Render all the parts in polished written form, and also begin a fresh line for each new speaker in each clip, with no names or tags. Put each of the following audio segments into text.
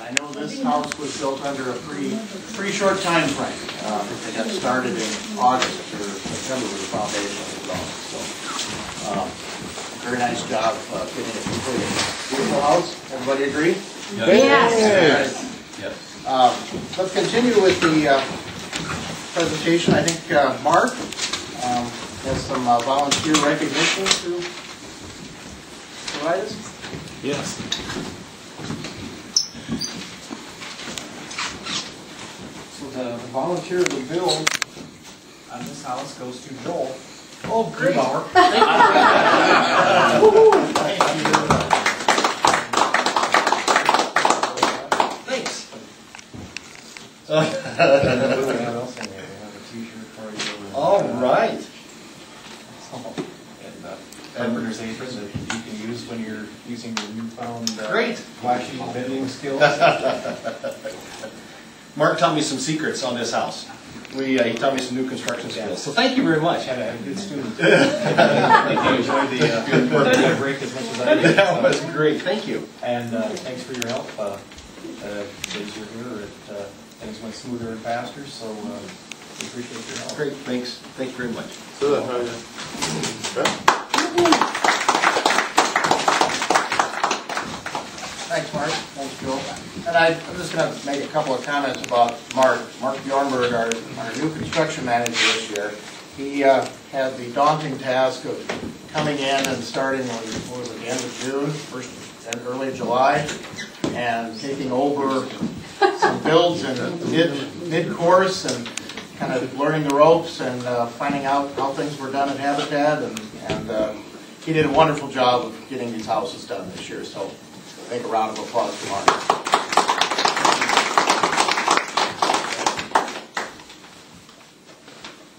I know this house was built under a pretty short time frame. It got started in August or September with the foundation was on. So, very nice job getting it completed. Beautiful house. Everybody agree?
Yes.
Yes. Let's continue with the presentation. I think Mark has some volunteer recognition to provide us.
Yes. So the volunteer to build on this house goes to Joel.
Oh, great.
Thanks.
All right.
Carpenter's apron that you can use when you're using your newfound
Great.
flashy bending skills.
Mark taught me some secrets on this house. He taught me some new construction skills. So thank you very much.
Had a good student. You enjoyed the break as much as I did.
That was great. Thank you.
And thanks for your help. Days you're here, things went smoother and faster, so we appreciate your help.
Great. Thanks. Thank you very much.
Thanks, Mark. Thanks, Joel. And I'm just going to make a couple of comments about Mark. Mark Bjornberg, our new construction manager this year. He had the daunting task of coming in and starting on what was it, the end of June, and early July, and taking over some builds in mid-course and kind of learning the ropes and finding out how things were done at Habitat. And he did a wonderful job of getting these houses done this year. So I think a round of applause for Mark.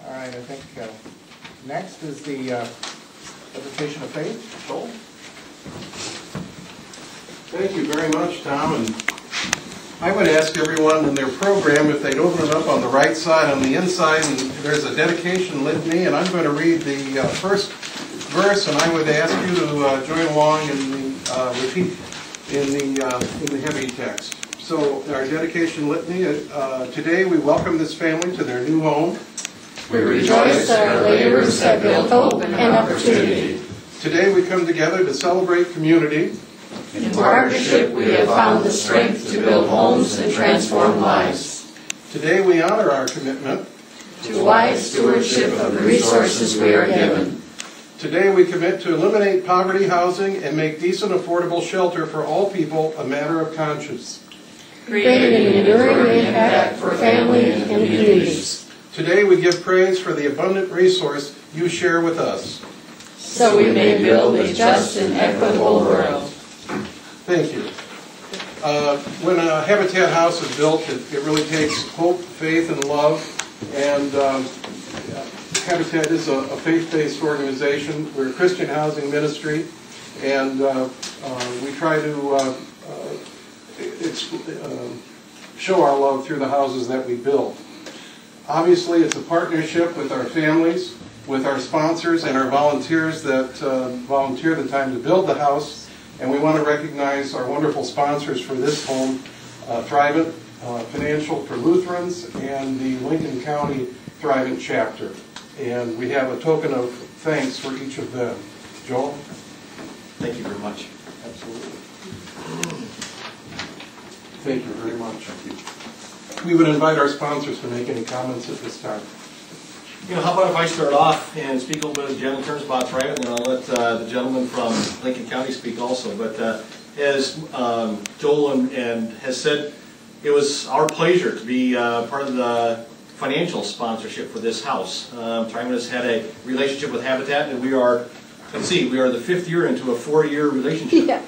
All right, I think next is the presentation of faith. Joel?
Thank you very much, Tom. And I would ask everyone in their program if they'd open it up on the right side, on the inside, and there's a dedication litany, and I'm going to read the first verse, and I would ask you to join along in the repeat in the heavy text. So our dedication litany, today we welcome this family to their new home.
We rejoice that our labors have built hope and opportunity.
Today we come together to celebrate community.
In partnership, we have found the strength to build homes and transform lives.
Today we honor our commitment
to wise stewardship of the resources we are given.
Today we commit to eliminate poverty housing and make decent, affordable shelter for all people a matter of conscience.
Create an enduring impact for family and communities.
Today we give praise for the abundant resource you share with us.
So we may build a just and equitable world.
Thank you. When a Habitat house is built, it really takes hope, faith, and love. And Habitat is a faith-based organization. We're a Christian housing ministry, and we try to show our love through the houses that we build. Obviously, it's a partnership with our families, with our sponsors, and our volunteers that volunteer the time to build the house. And we want to recognize our wonderful sponsors for this home, Thrivent Financial for Lutherans, and the Lincoln County Thrivent chapter. And we have a token of thanks for each of them. Joel?
Thank you very much.
Absolutely. Thank you very much. Thank you. We would invite our sponsors to make any comments at this time.
You know, how about if I start off and speak a little bit in general terms about Thrivent, and I'll let the gentleman from Lincoln County speak also. But as Joel and has said, it was our pleasure to be part of the financial sponsorship for this house. Thrivent has had a relationship with Habitat, and we are, let's see, we are the 5th year into a 4-year relationship.
Yeah.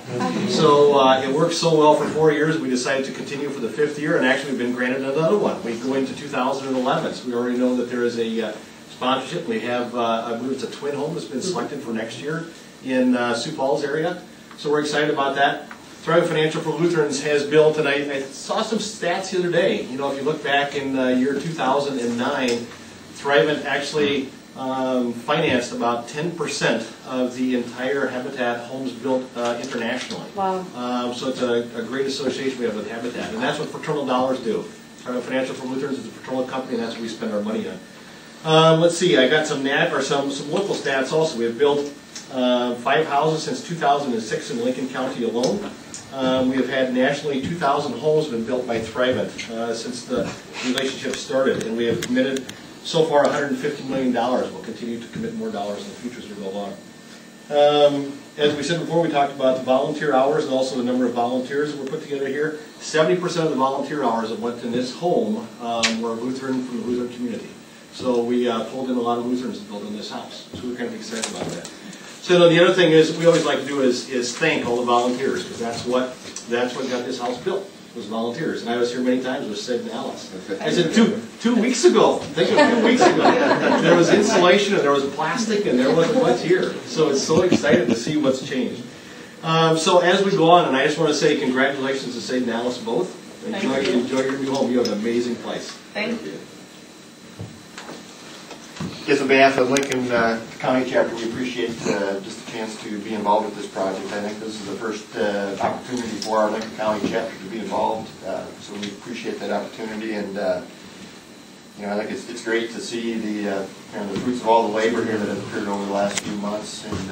So it worked so well for 4 years, we decided to continue for the 5th year, and actually we've been granted another one. We go into 2011, so we already know that there is a sponsorship. We have, I believe it's a twin home that's been selected for next year in Sioux Falls area. So we're excited about that. Thrivent Financial for Lutherans has built, and I saw some stats the other day. You know, if you look back in year 2009, Thrivent actually financed about 10% of the entire Habitat homes built internationally.
Wow.
So it's a great association we have with Habitat, and that's what fraternal dollars do. Thrivent Financial for Lutherans is a fraternal company, and that's what we spend our money on. Let's see, I got some local stats also. We have built 5 houses since 2006 in Lincoln County alone. We have had nationally 2,000 homes been built by Thrivent since the relationship started, and we have committed so far $150 million. We'll continue to commit more dollars in the future as we go along. As we said before, we talked about the volunteer hours and also the number of volunteers that were put together here. 70% of the volunteer hours that went in this home were Lutheran from the Lutheran community. So we pulled in a lot of Lutherans to build in this house. So we're kind of excited about that. So the other thing is we always like to do is thank all the volunteers, because that's what got this house built, was volunteers. And I was here many times with Sid and Alice. I said 2 weeks ago, think of 2 weeks ago, there was insulation and there was plastic and there wasn't much here. So it's so excited to see what's changed. So as we go on, and I just want to say congratulations to Sid and Alice both. Enjoy your new home. You have an amazing place.
Thank you.
Yes, on behalf of Lincoln County Chapter, we appreciate just the chance to be involved with this project. I think this is the first opportunity for our Lincoln County Chapter to be involved, so we appreciate that opportunity. And I think it's great to see the the fruits of all the labor here that has occurred over the last few months. And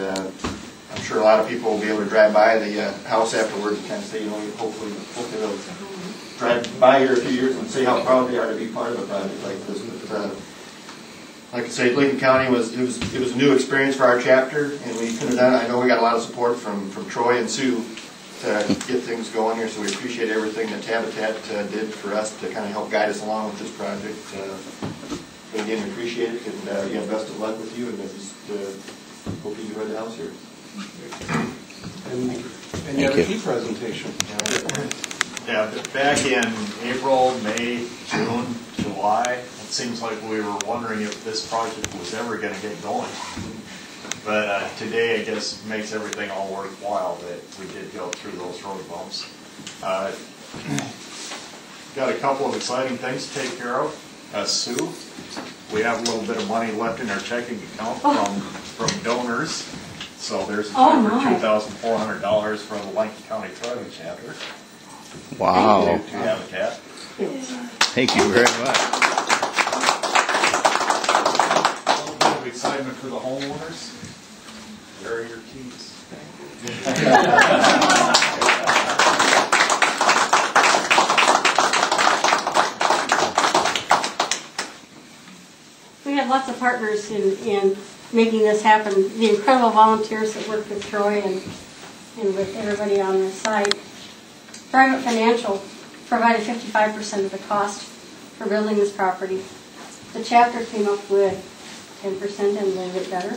I'm sure a lot of people will be able to drive by the house afterwards and kind of say, hopefully they'll drive by here a few years and say how proud they are to be part of a project like this. But, like I say, Lincoln County was a new experience for our chapter, and we could have done it. I know we got a lot of support from Troy and Sue to get things going here, so we appreciate everything that Habitat did for us to kind of help guide us along with this project. But again, we appreciate it, and best of luck with you, and just hope you enjoy the house here.
And you have a key presentation.
Yeah, back in April, May, June, July, it seems like we were wondering if this project was ever going to get going. But today, I guess, makes everything all worthwhile that we did go through those road bumps. Got a couple of exciting things to take care of. Sue, we have a little bit of money left in our checking account from donors. So there's a check for $2,400 for the Lincoln County Thrivent chapter.
Wow.
To Habitat.
Thank you very much.
A little bit of excitement for the homeowners. There are your keys.
We had lots of partners in making this happen. The incredible volunteers that worked with Troy and with everybody on the site. Thrivent Financial provided 55% of the cost for building this property. The chapter came up with 10% and a little bit better.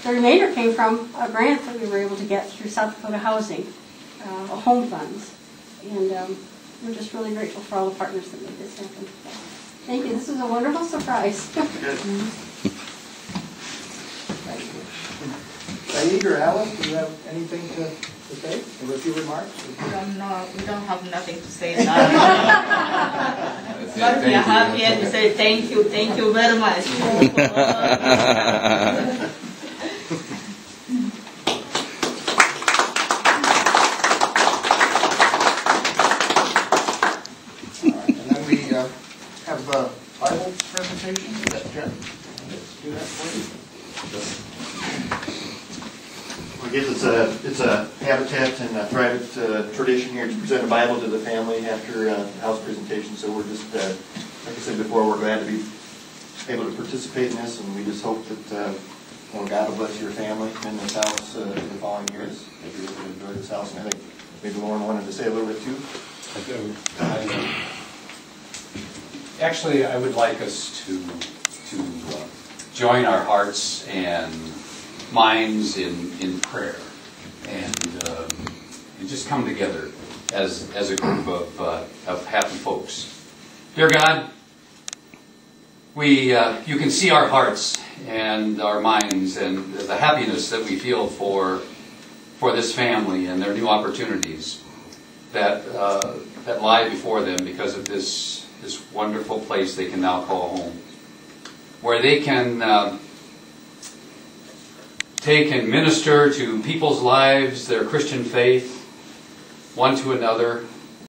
The remainder came from a grant that we were able to get through South Dakota Housing, home funds. And we're just really grateful for all the partners that made this happen. Thank you. This was a wonderful surprise.
Thank you. Saeed or Alice, do you have anything to say? Or a few remarks?
No, we don't have nothing to say now. But we are happy and say thank you very much.
And then we have the Bible presentation. Is that Jeff? Let's do that for you. I guess it's a Habitat and a Thrivent tradition here to present a Bible to the family after the house presentation. So we're just, like I said before, we're glad to be able to participate in this, and we just hope that God will bless your family in this house in the following years as you're able to enjoy this house. And I think maybe Lauren wanted to say a little bit too.
Actually, I would like us to join our hearts and minds in prayer and just come together as a group of happy folks. Dear God, you can see our hearts and our minds and the happiness that we feel for this family and their new opportunities that lie before them because of this wonderful place they can now call home. where they can take and minister to people's lives, their Christian faith, one to another,